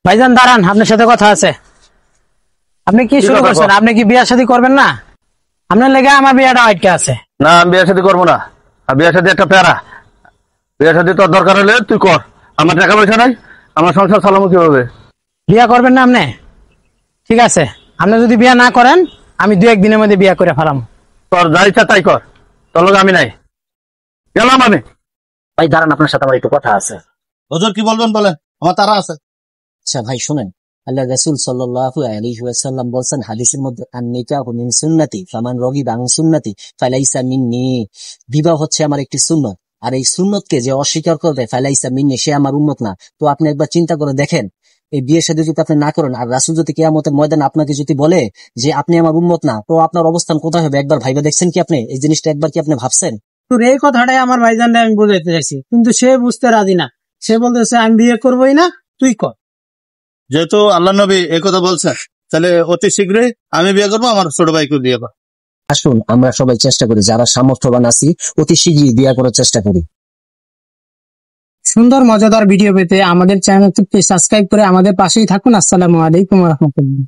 ভাইজান দাঁড়ান, আপনার সাথে কথা আছে। আপনি কি শুরু করছেন? আপনি কি বিয়ে শাদী করবেন না? আপনার লেগে আমার বিয়েটা আটকে আছে। না, আমি বিয়ে শাদী করবো না। বিয়ে শাদী একটা প্যারা। বিয়ে শাদী তোর দরকার হলে তুই কর, আমার টাকা পয়সা নাই, আমার সংসার চালাবো কিভাবে? বিয়ে করবেন না আপনি? ঠিক আছে, আপনি যদি বিয়ে না করেন আমি 2-1 দিনের মধ্যে বিয়ে করে ফেলাম। তোর যা ইচ্ছা তাই কর, তোর লোক আমি নাই, গেলাম আমি। ভাই দাঁড়ান, আপনার সাথে আমার একটু কথা আছে। হুজুর কি বলবেন বলেন, আমার তারা আছে। আচ্ছা ভাই শুনেন, আল্লাহ রাসূল সাল্লাল্লাহু আলাইহি ওয়াসাল্লাম বলেন হাদিসের মধ্যে, আন-নিকাহু মিন সুন্নতি ফামান রাগিবা আন সুন্নতি ফালাইসা মিন্নি। বিবাহ হচ্ছে আমার একটি সুন্নত, আর এই সুন্নতকে যে অস্বীকার করবে ফালাইসা মিন্নি, সে আমার উম্মত না। তো আপনি একবার চিন্তা করে দেখেন, এই বিয়ের সাথে যদি আপনি না করেন, আর রাসূল যদি কিয়ামতের ময়দানে আপনাকে যদি বলে যে আপনি আমার উম্মত না, তো আপনার অবস্থান কোথায় হবে? একবার ভাইবা দেখছেন কি আপনি এই জিনিসটা? একবার কি আপনি ভাবছেন? তোর এই কথাটাই আমার ভাইজানটা আমি বুঝাইতে চাইছি, কিন্তু সে বুঝতে রাজি না। সে বলতেছে আমি বিয়ে করবোই না, তুই কর। যেহেতু আল্লাহ নবী এই কথা বলছেন, তাহলে অতি শীঘ্রই আমি বিয়ে করবো, আমার ছোট ভাইকে বিয়ে করবো। আসুন আমরা সবাই চেষ্টা করি, যারা সামর্থ্যবান আছি অতি শীঘ্রই বিয়ে করার চেষ্টা করি। সুন্দর মজাদার ভিডিও পেতে আমাদের চ্যানেলটি সাবস্ক্রাইব করে আমাদের পাশেই থাকুন। আসসালামু আলাইকুম ওয়া রাহমাতুল্লাহ।